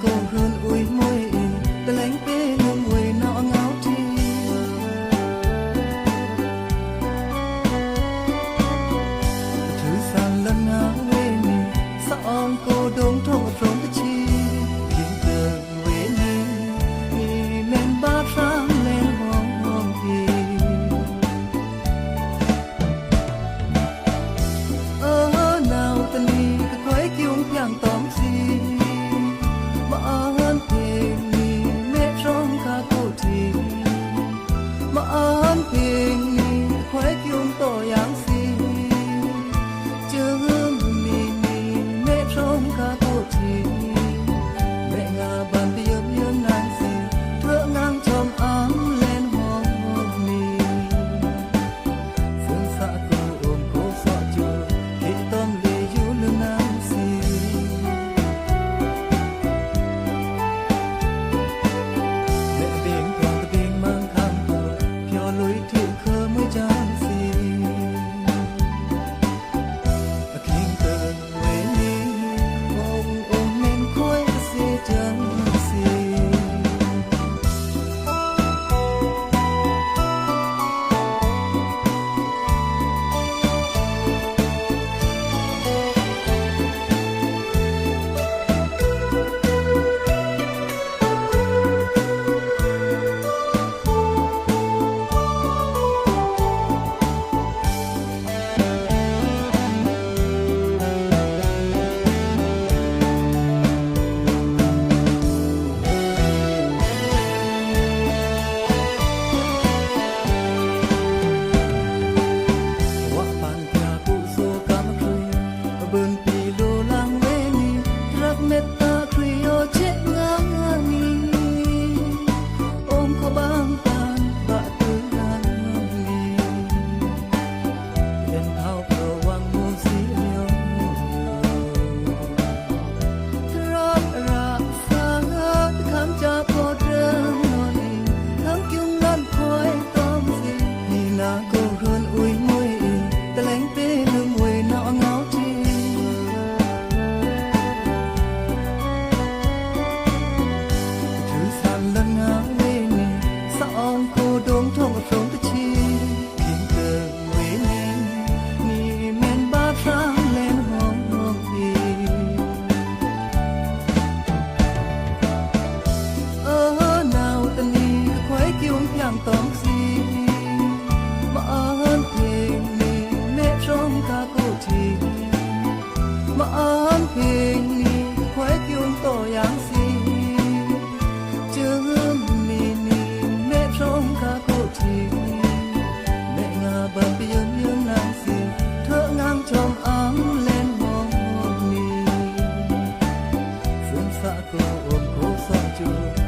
cô hơn ui môi ta lánh bê lưng quê nọ ngáo chi thứ sàn lần ngáo quê nì sao ông cô đông thô trốn cái chi khiến tờ quê nì men ba sáng lên hoang hoang thì nào tình đi cái khói kêu piang tóm gì mà hơn thì mẹ trong cả cô thì mà hơn thì khói kêu to yang gì chưa mẹ trong cả cô thì mẹ ngà bàn tiêm yên nàng gì thưa ngang trong ấm lên hòn hòn mì phương xa cô ôm cô sợ chưa khi tâm lý du lưng nàng gì mẹ biển còn ta biển mang khăn tờ phiêu lối thiện khơ mới chán gì kinh tờ quê đi ôm nên khói xe chân gì tóm gì mà hơn thì mẹ trong cả cô thì mà hơn thì khói kêu to yang gì chưa mẹ trong cả cô thì mẹ ngà bàn biển yên nàng gì thưa ngang trong ấm lên hoang hoang mì phương xa cô ôm cô xa chưa